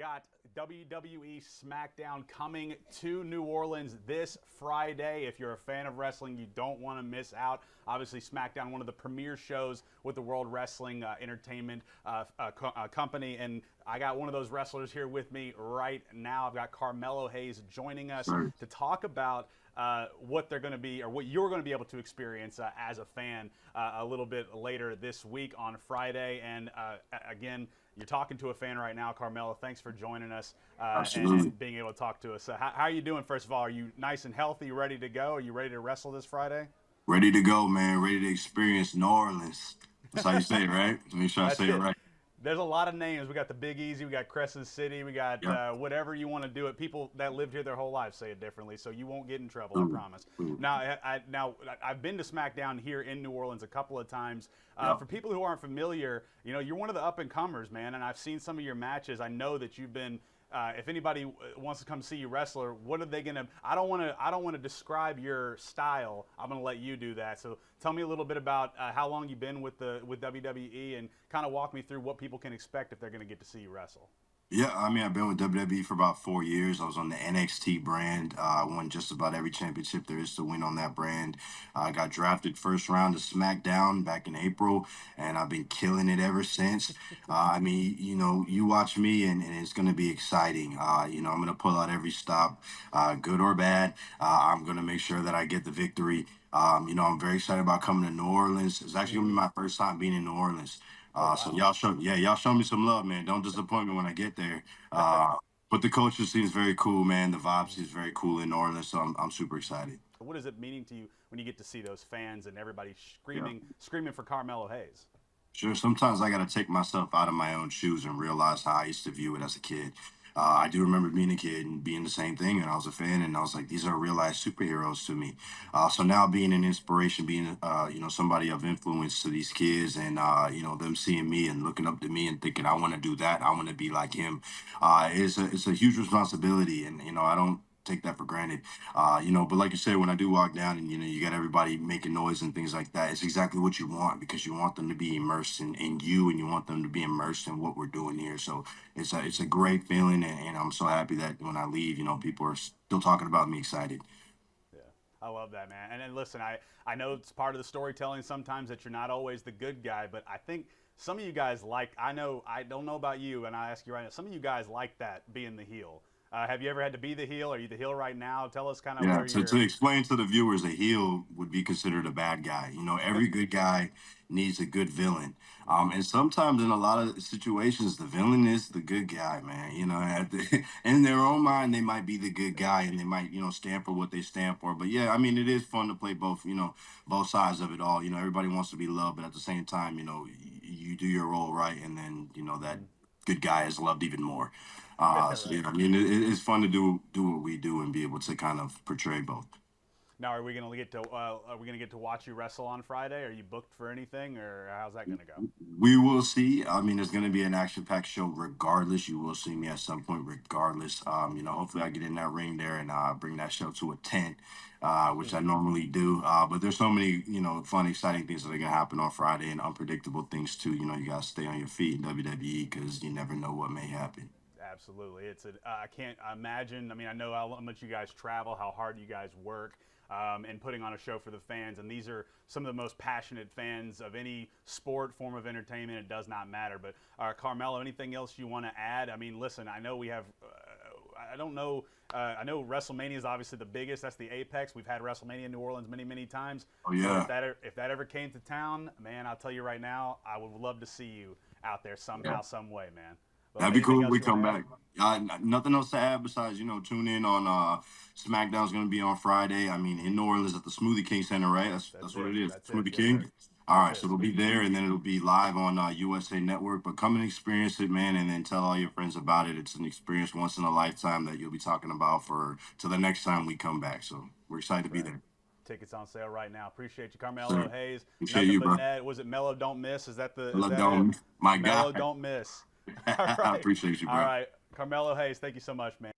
Got WWE Smackdown coming to New Orleans this Friday. If you're a fan of wrestling, you don't want to miss out. Obviously, Smackdown, one of the premier shows with the World Wrestling Entertainment Company. And I got one of those wrestlers here with me right now. I've got Carmelo Hayes joining us to talk about what they're going to be, or what you're going to be able to experience as a fan a little bit later this week on Friday. And again, you're talking to a fan right now, Carmelo. Thanks for joining us and being able to talk to us. How are you doing, first of all? Are you nice and healthy, ready to go? Are you ready to wrestle this Friday? Ready to go, man. Ready to experience New Orleans. That's how you say it, right? Make sure I That's say it it. right. There's a lot of names. We got the Big Easy, we got Crescent City, we got Yeah. whatever you want to do it. People that lived here their whole lives say it differently, so you won't get in trouble, I Ooh, promise. ooh. Now, I've been to SmackDown here in New Orleans a couple of times. Yeah. For people who aren't familiar, you're one of the up and comers, man, and I've seen some of your matches. I know that you've been. If anybody wants to come see you wrestler, what are they gonna? I don't want to describe your style. I'm gonna let you do that. So tell me a little bit about how long you've been with WWE, and kind of walk me through what people can expect if they're gonna get to see you wrestle. Yeah, I mean, I've been with WWE for about 4 years. I was on the NXT brand. I won just about every championship there is to win on that brand. I got drafted first round to SmackDown back in April, and I've been killing it ever since. I mean, you watch me, and it's going to be exciting. I'm going to pull out every stop, good or bad. I'm going to make sure that I get the victory. I'm very excited about coming to New Orleans. It's actually going to be my first time being in New Orleans. Oh So wow. y'all show me some love, man. Don't disappoint me when I get there. But the culture seems very cool, man. The vibe seems very cool in New Orleans, so I'm super excited. What is it meaning to you when you get to see those fans and everybody Yeah. screaming for Carmelo Hayes? Sure. Sometimes I got to take myself out of my own shoes and realize how I used to view it as a kid. I do remember being a kid and being the same thing, and I was a fan, and I was like, these are real life superheroes to me. So now being an inspiration, being somebody of influence to these kids, and them seeing me and looking up to me and thinking I want to do that, I want to be like him, it's a huge responsibility, and I don't take that for granted. But like you said, when I do walk down and you got everybody making noise and things like that, it's exactly what you want because you want them to be immersed in you, and you want them to be immersed in what we're doing here. So it's a great feeling, and I'm so happy that when I leave, people are still talking about me excited. Yeah, I love that, man. And then listen, I know it's part of the storytelling sometimes that you're not always the good guy, but I think some of you guys like. I don't know about you, and I ask you right now. Some of you guys like that being the heel. Have you ever had to be the heel? Are you the heel right now? Tell us kind of Yeah, where to you're. explain to the viewers, a heel would be considered a bad guy. Every good guy needs a good villain. And sometimes in a lot of situations, the villain is the good guy, man. In their own mind, they might be the good guy and they might, stand for what they stand for. But yeah, I mean, it is fun to play both, both sides of it all. Everybody wants to be loved, but at the same time, you do your role right, and then, that good guy is loved even more. So Right. yeah, I mean, it's fun to do what we do and be able to kind of portray both. Now, are we gonna get to watch you wrestle on Friday? Are you booked for anything, or how's that gonna go? We will see. I mean, it's going to be an action-packed show regardless. You will see me at some point regardless. Hopefully I get in that ring there and bring that show to a 10, which I normally do. But there's so many, fun, exciting things that are going to happen on Friday and unpredictable things too. You got to stay on your feet in WWE because you never know what may happen. Absolutely. I can't imagine. I mean, I know how much you guys travel, how hard you guys work, and putting on a show for the fans. And these are some of the most passionate fans of any sport, form of entertainment. It does not matter. But Carmelo, anything else you want to add? I mean, listen, I know we have. I don't know. I know WrestleMania is obviously the biggest. That's the apex. We've had WrestleMania in New Orleans many, many times. Oh So yeah. if that ever came to town, man, I'll tell you right now, I would love to see you out there somehow, some way, man. But That'd be anything cool if else we you want come to add? back. Nothing else to add besides, tune in on SmackDown's gonna be on Friday. I mean, in New Orleans at the Smoothie King Center, right? That's That's what it. it is. That's it. Smoothie Yes, sir. King. All That's right, it. so it'll be Smoothie King. there and then it'll be live on USA Network. But come and experience it, man, and then tell all your friends about it. It's an experience once in a lifetime that you'll be talking about for till the next time we come back. So we're excited to That's be right. there. Tickets on sale right now. Appreciate you, Carmelo So Hayes. appreciate Nothing you, but bro. net. Was it Mellow Don't Miss? Is Love that it? Dome, my Mellow guy. Don't Miss. All I right. appreciate you, All bro. right. Carmelo Hayes, thank you so much, man.